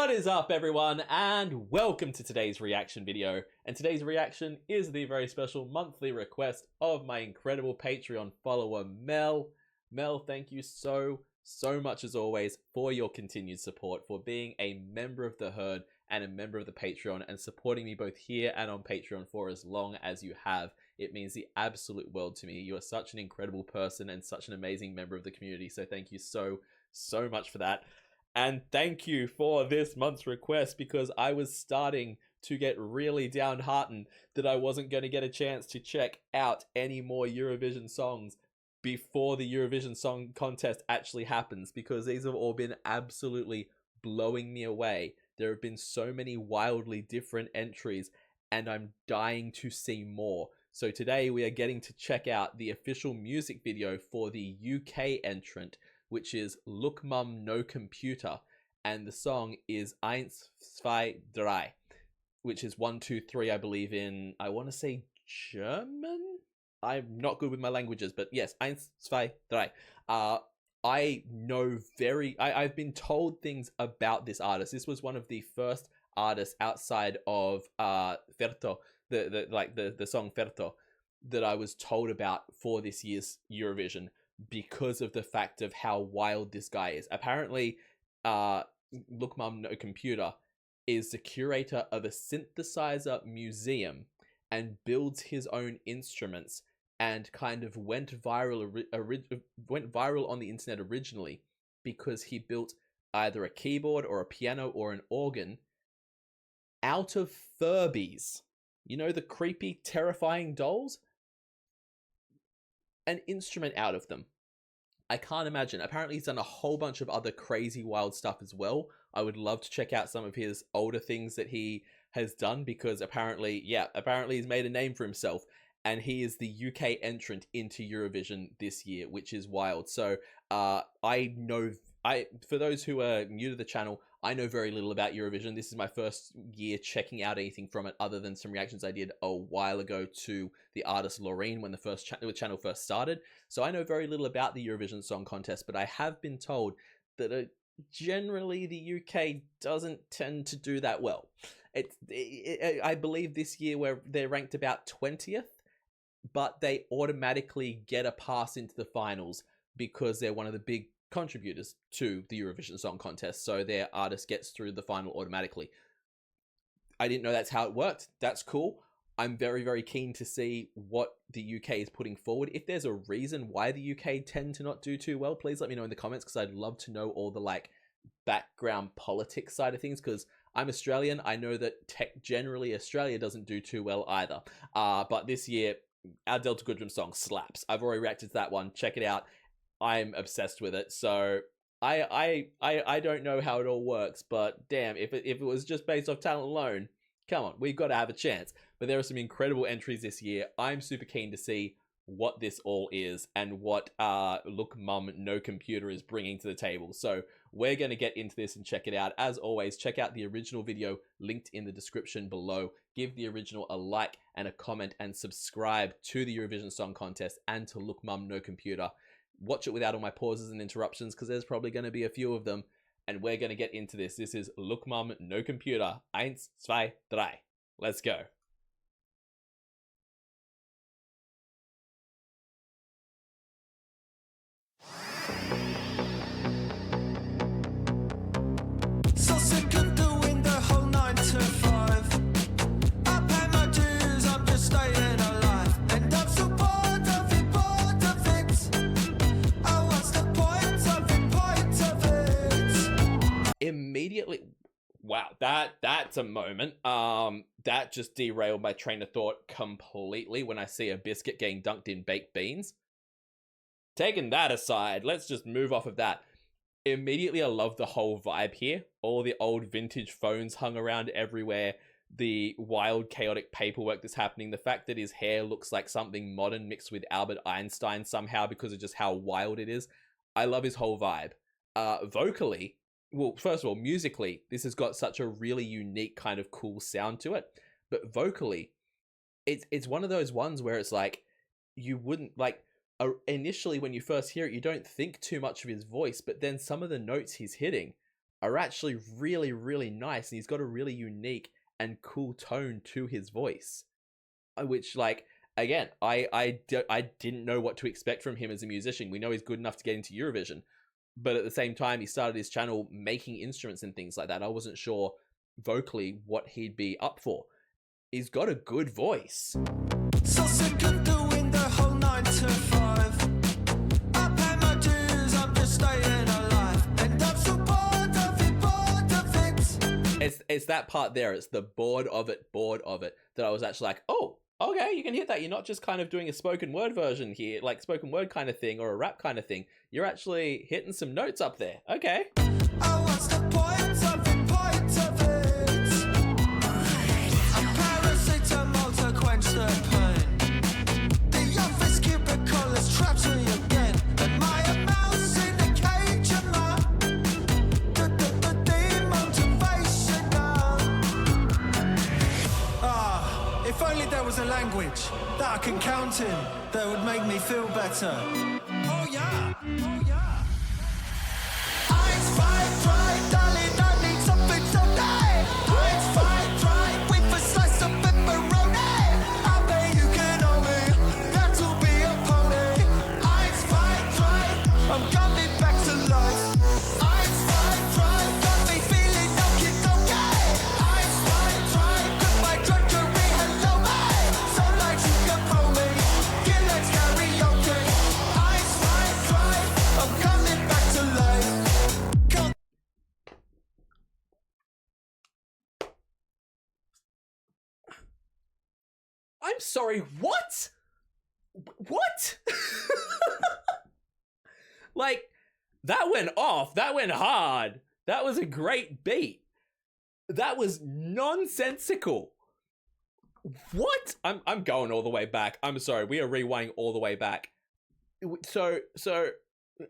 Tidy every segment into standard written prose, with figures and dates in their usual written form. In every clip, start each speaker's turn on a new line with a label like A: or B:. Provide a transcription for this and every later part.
A: What is up, everyone, and welcome to today's reaction video. And today's reaction is the very special monthly request of my incredible Patreon follower, Mel. Mel, thank you so much as always for your continued support, for being a member of the herd and a member of the Patreon and supporting me both here and on Patreon for as long as you have. It means the absolute world to me. You are such an incredible person and such an amazing member of the community. So thank you so much for that. And thank you for this month's request, because I was starting to get really downhearted that I wasn't going to get a chance to check out any more Eurovision songs before the Eurovision Song Contest actually happens, because these have all been absolutely blowing me away. There have been so many wildly different entries, and I'm dying to see more. So today we are getting to check out the official music video for the UK entrant, which is Look Mum No Computer, and the song is Eins, Zwei, Drei, which is 1, 2, 3, I believe in, I want to say German? I'm not good with my languages, but yes, Eins, Zwei, Drei. I've been told things about this artist. This was one of the first artists outside of Ferto, the song Ferto, that I was told about for this year's Eurovision, because of the fact of how wild this guy is. Apparently, Look Mum No Computer is the curator of a synthesizer museum and builds his own instruments, and kind of went viral on the internet originally because he built either a keyboard or a piano or an organ out of Furbies. You know, the creepy, terrifying dolls? An instrument out of them. I can't imagine. Apparently he's done a whole bunch of other crazy wild stuff as well. I would love to check out some of his older things that he has done, because apparently he's made a name for himself, and he is the UK entrant into Eurovision this year, which is wild. So for those who are new to the channel, I know very little about Eurovision. This is my first year checking out anything from it, other than some reactions I did a while ago to the artist Loreen when the channel first started. So I know very little about the Eurovision Song Contest, but I have been told that generally the UK doesn't tend to do that well. I believe this year they're ranked about 20th, but they automatically get a pass into the finals because they're one of the big contributors to the Eurovision Song Contest, so their artist gets through the final automatically. I didn't know that's how it worked. That's cool. I'm very keen to see what the UK is putting forward. If there's a reason why the UK tend to not do too well, please let me know in the comments, because I'd love to know all the background politics side of things, because I'm Australian. I know that generally Australia doesn't do too well either. But this year, our Delta Goodrem song slaps. I've already reacted to that one. Check it out. I'm obsessed with it. So I don't know how it all works, but damn, if it was just based off talent alone, come on, we've got to have a chance. But there are some incredible entries this year. I'm super keen to see what this all is and what Look Mum No Computer is bringing to the table. So we're going to get into this and check it out. As always, check out the original video linked in the description below. Give the original a like and a comment, and subscribe to the Eurovision Song Contest and to Look Mum No Computer. Watch it without all my pauses and interruptions, because there's probably going to be a few of them, and we're going to get into this. This is Look Mum No Computer, Eins, Zwei, Drei. Let's go.
B: So sick of doing the whole 9 to 5. I pay my dues, I'm just staying alive. And I'm so bored of it. Oh, what's the point of it?
A: Immediately, wow, that's a moment. That just derailed my train of thought completely when I see a biscuit getting dunked in baked beans. Taking that aside, let's just move off of that. Immediately, I love the whole vibe here. All the old vintage phones hung around everywhere. The wild, chaotic paperwork that's happening. The fact that his hair looks like something modern mixed with Albert Einstein somehow because of just how wild it is. I love his whole vibe. Vocally, well, first of all, musically, this has got such a really unique kind of cool sound to it. But vocally, it's one of those ones where it's like, you wouldn't, initially when you first hear it, you don't think too much of his voice, but then some of the notes he's hitting are actually really, really nice, and he's got a really unique and cool tone to his voice, which, like, again, I didn't know what to expect from him as a musician. We know he's good enough to get into Eurovision, but at the same time, he started his channel making instruments and things like that. I wasn't sure vocally what he'd be up for. He's got a good voice.
B: So sick of doing the whole 9 to 5. I pay my dues, I'm just staying alive. And I'm so bored of it, bored of it.
A: It's that part there. It's the bored of it that I was actually like, oh, okay, you can hit that. You're not just kind of doing a spoken word version here, like spoken word kind of thing or a rap kind of thing. You're actually hitting some notes up there. Okay.
B: Oh, what's the point of it, point of it? A paracetamol to quench the pain. The office cubicle has trapped me again. Am I a mouse in a cage? Am I the demotivation now? Ah, if only there was a language that I can count in that would make me feel better. Oh yeah, oh yeah. Eins, zwei, drei, darling, I need something tonight. Eins, zwei, drei, with a slice of pepperoni. I bet you can own me, that'll be a pony. Eins, zwei, drei, I'm coming back to life. Eins, zwei, drei, got me feeling okay. Eins, zwei, drei, goodbye drudgery, hello, mate. So like you can pull me, yeah, let's karaoke. Eins, zwei, drei, I'm coming back to life.
A: I'm sorry, what? What? Like, that went off. That went hard. That was a great beat. That was nonsensical. What? I'm going all the way back. I'm sorry. We are rewinding all the way back. So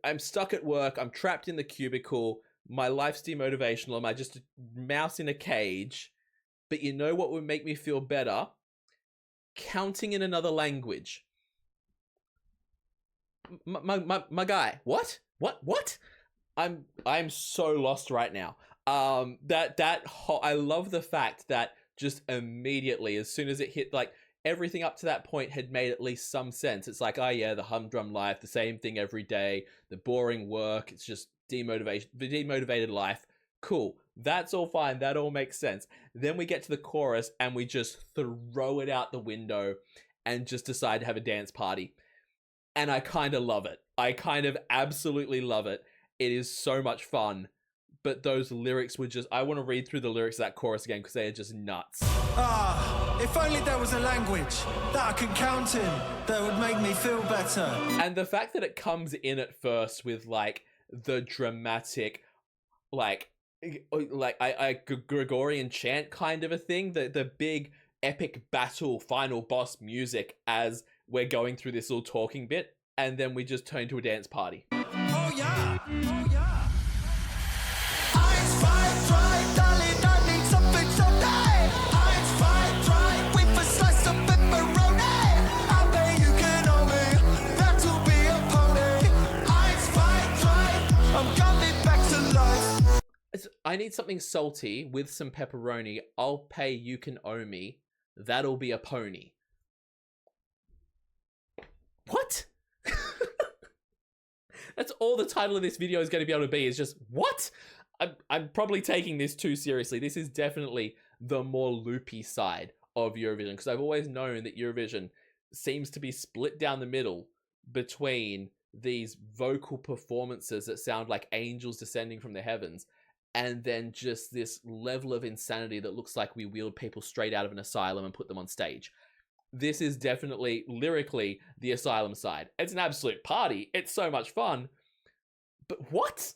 A: I'm stuck at work. I'm trapped in the cubicle. My life's demotivational. Am I just a mouse in a cage? But you know what would make me feel better? Counting in another language. My guy. What? I'm so lost right now. I love the fact that just immediately, as soon as it hit, like, everything up to that point had made at least some sense. It's like, oh yeah, the humdrum life, the same thing every day, the boring work, it's just the demotivated life. Cool. That's all fine. That all makes sense. Then we get to the chorus and we just throw it out the window and just decide to have a dance party. And I kind of love it. I kind of absolutely love it. It is so much fun. But those lyrics were just... I want to read through the lyrics of that chorus again because they are just nuts.
B: Ah, if only there was a language that I could count in that would make me feel better.
A: And the fact that it comes in at first with, like, the dramatic, like Gregorian chant kind of a thing, the big epic battle final boss music as we're going through this little talking bit, and then we just turn to a dance party.
B: Oh yeah, oh yeah. Eins, zwei, drei, darling, I need something tonight. Eins, zwei, drei, with a slice of pepperoni. I bet you can own me, that'll be a pony. Eins, zwei, drei, I'm coming back to life.
A: I need something salty with some pepperoni. I'll pay, you can owe me. That'll be a pony. What? That's all the title of this video is going to be able to be, is just, what? I'm probably taking this too seriously. This is definitely the more loopy side of Eurovision, because I've always known that Eurovision seems to be split down the middle between these vocal performances that sound like angels descending from the heavens, and then just this level of insanity that looks like we wheeled people straight out of an asylum and put them on stage. This is definitely, lyrically, the asylum side. It's an absolute party. It's so much fun. But what?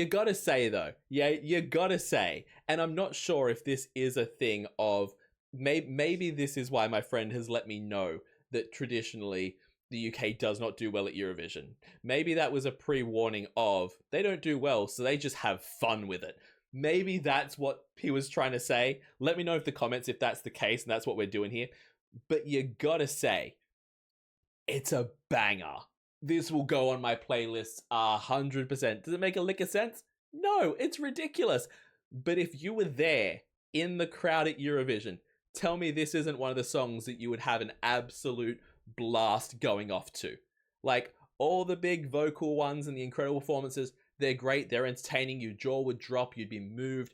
A: you gotta say though, yeah, you gotta say, and I'm not sure if this is a thing of maybe this is why my friend has let me know that traditionally the UK does not do well at Eurovision. Maybe that was a pre-warning of they don't do well, so they just have fun with it. Maybe that's what he was trying to say. Let me know in the comments if that's the case and that's what we're doing here. But you gotta say, it's a banger. This will go on my playlist 100%. Does it make a lick of sense? No, it's ridiculous. But if you were there in the crowd at Eurovision, tell me this isn't one of the songs that you would have an absolute blast going off to. Like, all the big vocal ones and the incredible performances, they're great, they're entertaining, your jaw would drop, you'd be moved,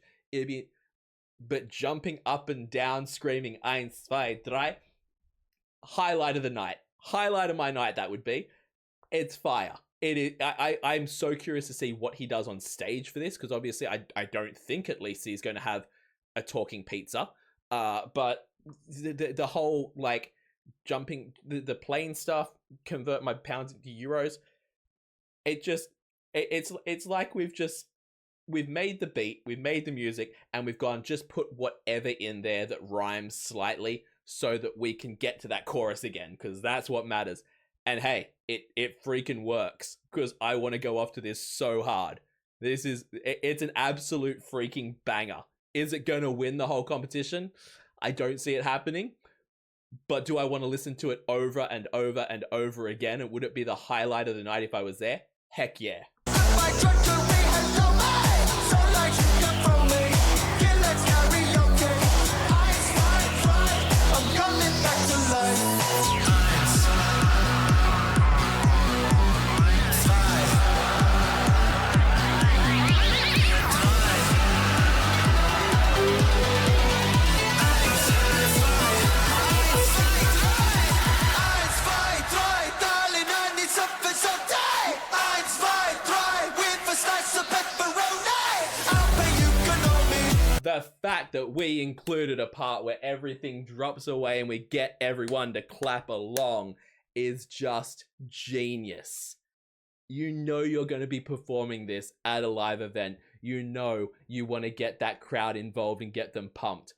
A: but jumping up and down, screaming Eins, Zwei, Drei, highlight of the night. Highlight of my night, that would be. It's fire. It is. I'm so curious to see what he does on stage for this, because obviously I don't think at least he's going to have a talking pizza. But the whole like jumping the plane stuff, convert my pounds into euros. It's like we've made the beat, we've made the music, and we've gone just put whatever in there that rhymes slightly so that we can get to that chorus again, because that's what matters. And hey, it freaking works, because I want to go off to this so hard. It's an absolute freaking banger. Is it going to win the whole competition? I don't see it happening. But do I want to listen to it over and over and over again? And would it be the highlight of the night if I was there? Heck yeah. The fact that we included a part where everything drops away and we get everyone to clap along is just genius. You know you're going to be performing this at a live event. You know you want to get that crowd involved and get them pumped.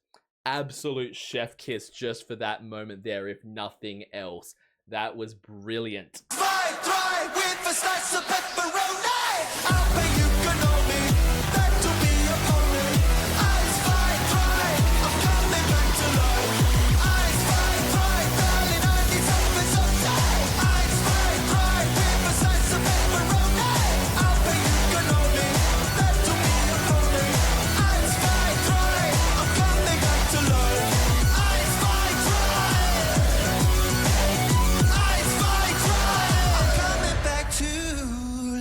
A: Absolute chef kiss just for that moment there, if nothing else. That was brilliant. Zwei, drei, with a slice of pepperoni. I'll pay you canoli. That'll be a pony. Eins, zwei, drei, I'm coming back to life. Eins, zwei, drei, darling, I need something so tight. Eins, zwei, drei, with a slice of pepperoni. I'll pay you canoli. That'll be a pony. Eins, zwei, drei, I'm coming back to life. Eins, zwei, drei. Eins, zwei, drei, I'm coming back to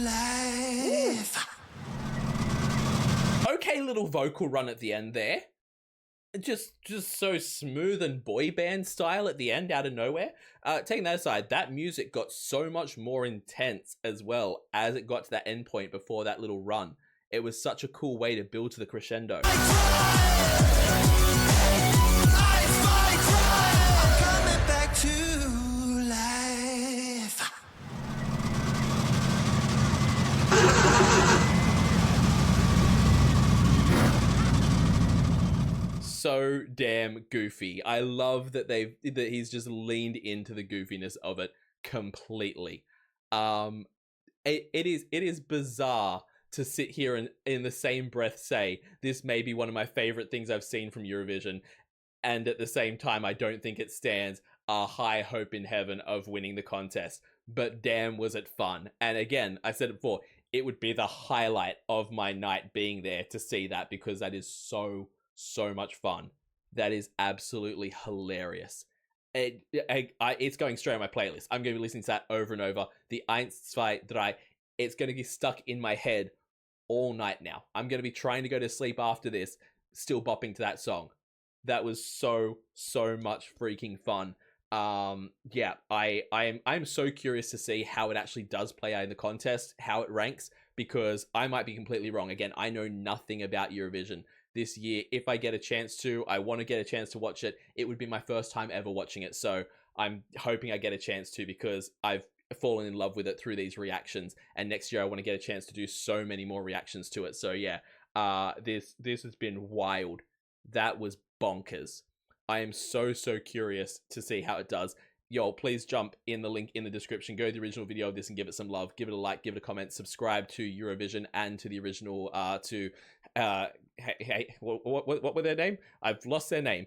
A: life. Okay, little vocal run at the end there. Just so smooth and boy band style at the end out of nowhere. Taking that aside, that music got so much more intense as well as it got to that end point before that little run. It was such a cool way to build to the crescendo. So damn goofy. I love that he's just leaned into the goofiness of it completely. It is bizarre to sit here and in the same breath say this may be one of my favorite things I've seen from Eurovision, and at the same time I don't think it stands a high hope in heaven of winning the contest. But damn, was it fun. And again, I said it before, it would be the highlight of my night being there to see that, because that is so much fun. That is absolutely hilarious. It's going straight on my playlist. I'm going to be listening to that over and over. The Eins, Zwei, Drei. It's going to be stuck in my head all night now. I'm going to be trying to go to sleep after this, still bopping to that song. That was so much freaking fun. Yeah, I'm so curious to see how it actually does play out in the contest, how it ranks, because I might be completely wrong. Again, I know nothing about Eurovision this year. If I get a chance to, I want to get a chance to watch it. It would be my first time ever watching it, so I'm hoping I get a chance to, because I've fallen in love with it through these reactions, and next year I want to get a chance to do so many more reactions to it. So yeah, this has been wild. That was bonkers. I am so curious to see how it does. Yo, please jump in the link in the description, go to the original video of this and give it some love, give it a like, give it a comment, subscribe to Eurovision and to the original what were their name? I've lost their name.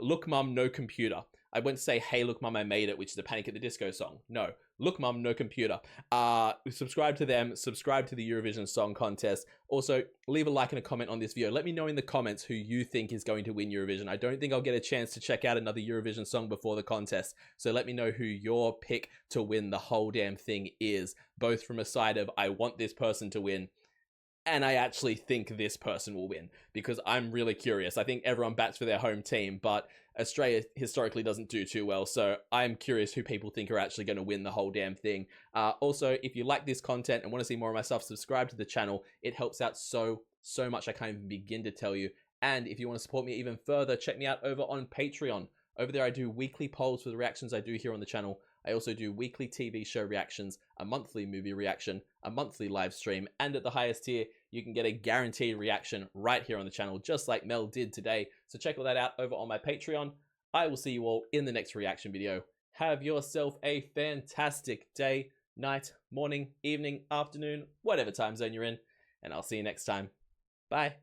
A: Look Mum No Computer. I went to say Hey Look Mum I Made It, which is a Panic at the Disco song. No, Look Mum No Computer. Subscribe to them, subscribe to the Eurovision Song Contest. Also, leave a like and a comment on this video. Let me know in the comments who you think is going to win Eurovision. I don't think I'll get a chance to check out another Eurovision song before the contest, so let me know who your pick to win the whole damn thing is, both from a side of I want this person to win, and I actually think this person will win, because I'm really curious. I think everyone bats for their home team, but Australia historically doesn't do too well, so I'm curious who people think are actually going to win the whole damn thing. Also, if you like this content and want to see more of my stuff, subscribe to the channel. It helps out so much I can't even begin to tell you. And if you want to support me even further, check me out over on Patreon. Over there I do weekly polls for the reactions I do here on the channel. I also do weekly TV show reactions, a monthly movie reaction, a monthly live stream, and at the highest tier, you can get a guaranteed reaction right here on the channel, just like Mel did today. So check all that out over on my Patreon. I will see you all in the next reaction video. Have yourself a fantastic day, night, morning, evening, afternoon, whatever time zone you're in, and I'll see you next time. Bye.